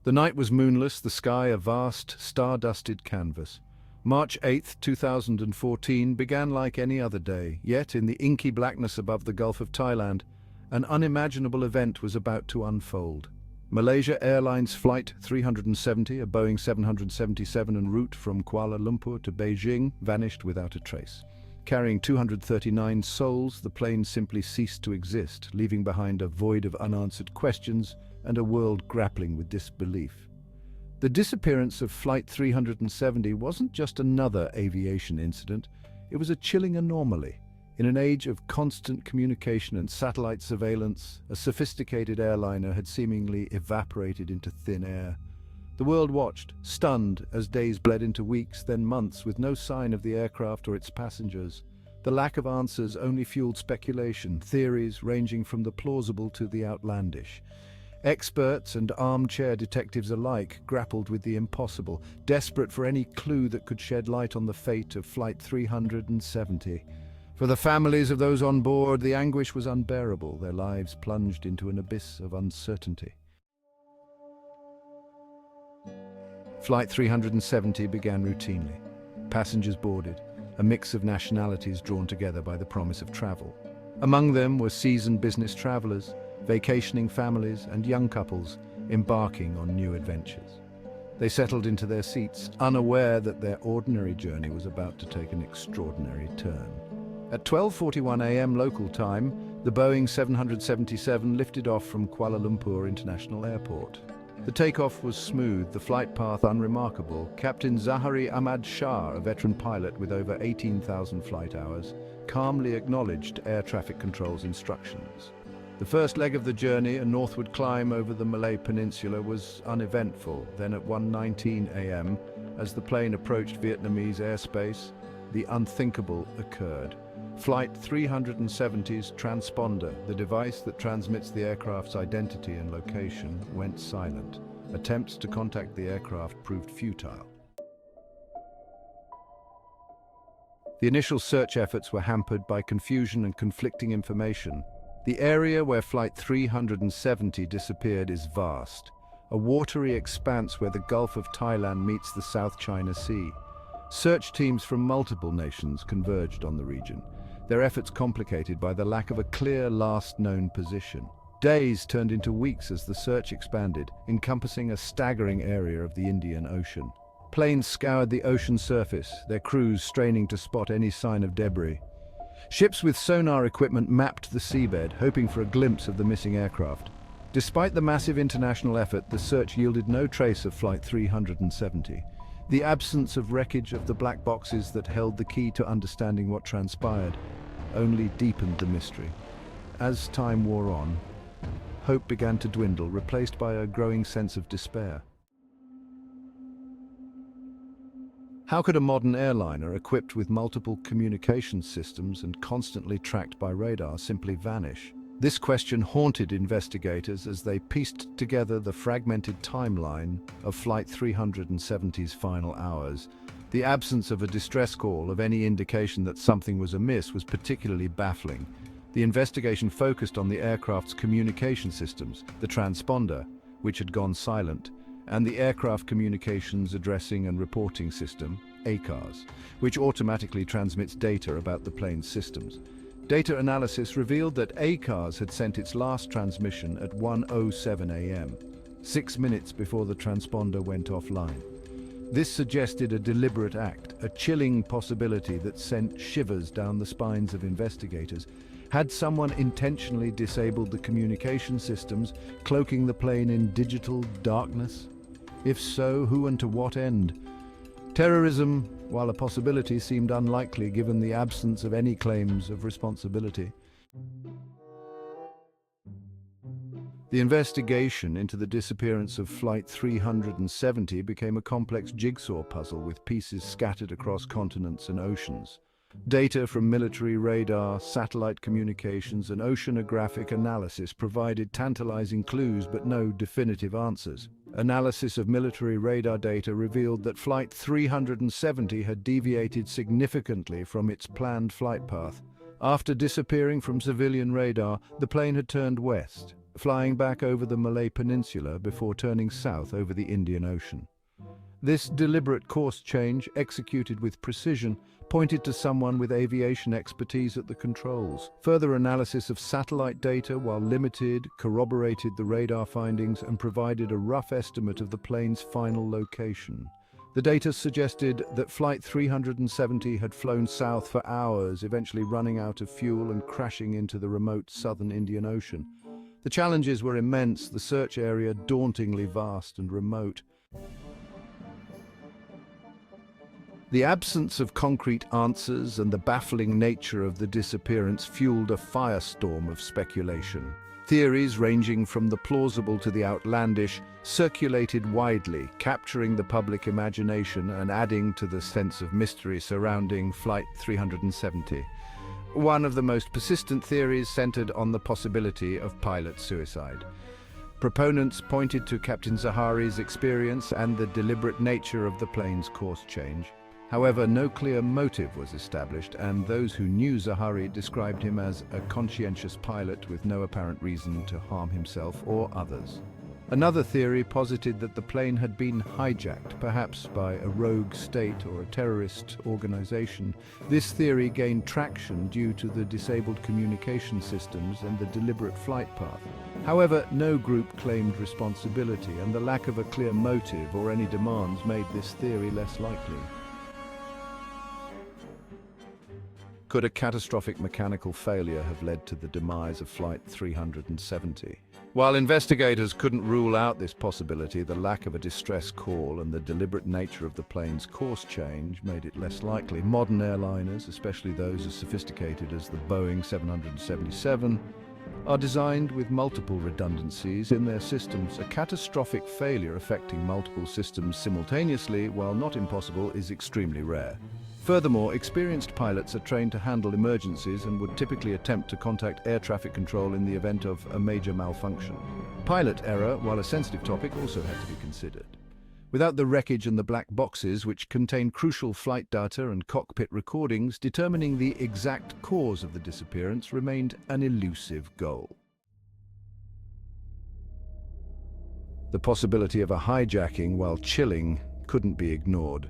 The night was moonless, the sky a vast, star-dusted canvas. March 8, 2014 began like any other day, yet in the inky blackness above the Gulf of Thailand, an unimaginable event was about to unfold. Malaysia Airlines Flight 370, a Boeing 777 en route from Kuala Lumpur to Beijing, vanished without a trace. Carrying 239 souls, the plane simply ceased to exist, leaving behind a void of unanswered questions and a world grappling with disbelief. The disappearance of Flight 370 wasn't just another aviation incident, it was a chilling anomaly. In an age of constant communication and satellite surveillance, a sophisticated airliner had seemingly evaporated into thin air. The world watched, stunned, as days bled into weeks, then months, with no sign of the aircraft or its passengers. The lack of answers only fueled speculation, theories ranging from the plausible to the outlandish. Experts and armchair detectives alike grappled with the impossible, desperate for any clue that could shed light on the fate of Flight 370. For the families of those on board, the anguish was unbearable, their lives plunged into an abyss of uncertainty. Flight 370 began routinely. Passengers boarded, a mix of nationalities drawn together by the promise of travel. Among them were seasoned business travelers, vacationing families, and young couples embarking on new adventures. They settled into their seats, unaware that their ordinary journey was about to take an extraordinary turn. At 12:41 a.m. local time, the Boeing 777 lifted off from Kuala Lumpur International Airport. The takeoff was smooth, the flight path unremarkable. Captain Zahari Ahmad Shah, a veteran pilot with over 18,000 flight hours, calmly acknowledged air traffic control's instructions. The first leg of the journey, a northward climb over the Malay Peninsula, was uneventful. Then at 1:19 a.m., as the plane approached Vietnamese airspace, the unthinkable occurred. Flight 370's transponder, the device that transmits the aircraft's identity and location, went silent. Attempts to contact the aircraft proved futile. The initial search efforts were hampered by confusion and conflicting information. The area where Flight 370 disappeared is vast, a watery expanse where the Gulf of Thailand meets the South China Sea. Search teams from multiple nations converged on the region, their efforts complicated by the lack of a clear last known position. Days turned into weeks as the search expanded, encompassing a staggering area of the Indian Ocean. Planes scoured the ocean surface, their crews straining to spot any sign of debris. Ships with sonar equipment mapped the seabed, hoping for a glimpse of the missing aircraft. Despite the massive international effort, the search yielded no trace of Flight 370. The absence of wreckage of the black boxes that held the key to understanding what transpired only deepened the mystery. As time wore on, hope began to dwindle, replaced by a growing sense of despair. How could a modern airliner, equipped with multiple communication systems and constantly tracked by radar, simply vanish? This question haunted investigators as they pieced together the fragmented timeline of Flight 370's final hours. The absence of a distress call, of any indication that something was amiss, was particularly baffling. The investigation focused on the aircraft's communication systems, the transponder, which had gone silent, and the Aircraft Communications Addressing and Reporting System, ACARS, which automatically transmits data about the plane's systems. Data analysis revealed that ACARS had sent its last transmission at 1:07 a.m., 6 minutes before the transponder went offline. This suggested a deliberate act, a chilling possibility that sent shivers down the spines of investigators. Had someone intentionally disabled the communication systems, cloaking the plane in digital darkness? If so, who and to what end? Terrorism, while a possibility, seemed unlikely given the absence of any claims of responsibility. The investigation into the disappearance of Flight 370 became a complex jigsaw puzzle with pieces scattered across continents and oceans. Data from military radar, satellite communications, and oceanographic analysis provided tantalizing clues but no definitive answers. Analysis of military radar data revealed that Flight 370 had deviated significantly from its planned flight path. After disappearing from civilian radar, the plane had turned west, flying back over the Malay Peninsula before turning south over the Indian Ocean. This deliberate course change, executed with precision, pointed to someone with aviation expertise at the controls. Further analysis of satellite data, while limited, corroborated the radar findings and provided a rough estimate of the plane's final location. The data suggested that Flight 370 had flown south for hours, eventually running out of fuel and crashing into the remote southern Indian Ocean. The challenges were immense, the search area dauntingly vast and remote. The absence of concrete answers and the baffling nature of the disappearance fueled a firestorm of speculation. Theories ranging from the plausible to the outlandish circulated widely, capturing the public imagination and adding to the sense of mystery surrounding Flight 370. One of the most persistent theories centered on the possibility of pilot suicide. Proponents pointed to Captain Zahari's experience and the deliberate nature of the plane's course change. However, no clear motive was established, and those who knew Zahari described him as a conscientious pilot with no apparent reason to harm himself or others. Another theory posited that the plane had been hijacked, perhaps by a rogue state or a terrorist organization. This theory gained traction due to the disabled communication systems and the deliberate flight path. However, no group claimed responsibility, and the lack of a clear motive or any demands made this theory less likely. Could a catastrophic mechanical failure have led to the demise of Flight 370? While investigators couldn't rule out this possibility, the lack of a distress call and the deliberate nature of the plane's course change made it less likely. Modern airliners, especially those as sophisticated as the Boeing 777, are designed with multiple redundancies in their systems. A catastrophic failure affecting multiple systems simultaneously, while not impossible, is extremely rare. Furthermore, experienced pilots are trained to handle emergencies and would typically attempt to contact air traffic control in the event of a major malfunction. Pilot error, while a sensitive topic, also had to be considered. Without the wreckage and the black boxes, which contain crucial flight data and cockpit recordings, determining the exact cause of the disappearance remained an elusive goal. The possibility of a hijacking, while chilling, couldn't be ignored.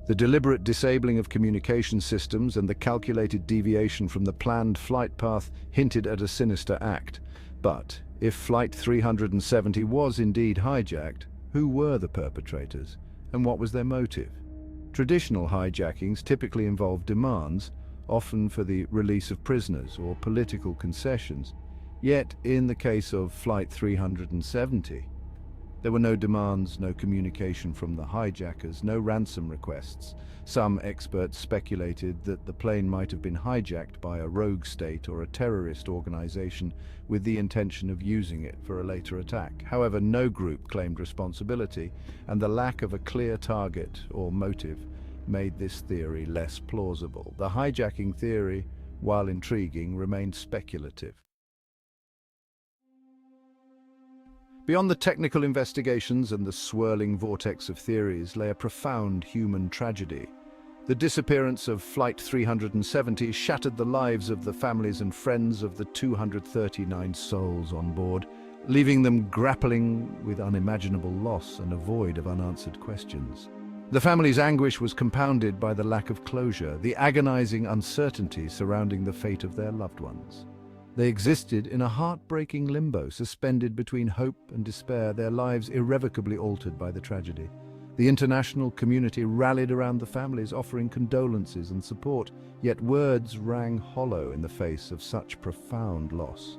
The deliberate disabling of communication systems and the calculated deviation from the planned flight path hinted at a sinister act. But if Flight 370 was indeed hijacked, who were the perpetrators, and what was their motive? Traditional hijackings typically involve demands, often for the release of prisoners or political concessions. Yet, in the case of Flight 370, there were no demands, no communication from the hijackers, no ransom requests. Some experts speculated that the plane might have been hijacked by a rogue state or a terrorist organization with the intention of using it for a later attack. However, no group claimed responsibility, and the lack of a clear target or motive made this theory less plausible. The hijacking theory, while intriguing, remained speculative. Beyond the technical investigations and the swirling vortex of theories lay a profound human tragedy. The disappearance of Flight 370 shattered the lives of the families and friends of the 239 souls on board, leaving them grappling with unimaginable loss and a void of unanswered questions. The family's anguish was compounded by the lack of closure, the agonizing uncertainty surrounding the fate of their loved ones. They existed in a heartbreaking limbo, suspended between hope and despair, their lives irrevocably altered by the tragedy. The international community rallied around the families, offering condolences and support, yet words rang hollow in the face of such profound loss.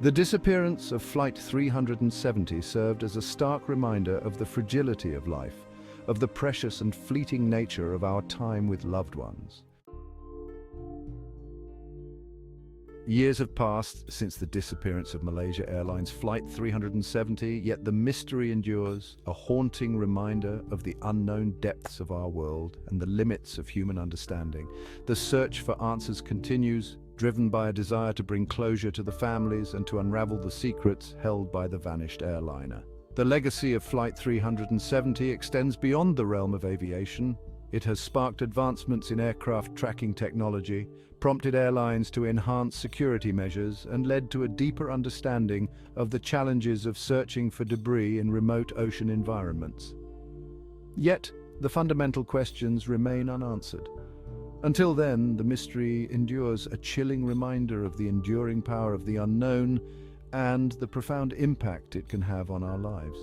The disappearance of Flight 370 served as a stark reminder of the fragility of life, of the precious and fleeting nature of our time with loved ones. Years have passed since the disappearance of Malaysia Airlines Flight 370, yet the mystery endures, a haunting reminder of the unknown depths of our world and the limits of human understanding. The search for answers continues, driven by a desire to bring closure to the families and to unravel the secrets held by the vanished airliner. The legacy of Flight 370 extends beyond the realm of aviation. It has sparked advancements in aircraft tracking technology, prompted airlines to enhance security measures, and led to a deeper understanding of the challenges of searching for debris in remote ocean environments. Yet, the fundamental questions remain unanswered. Until then, the mystery endures, a chilling reminder of the enduring power of the unknown and the profound impact it can have on our lives.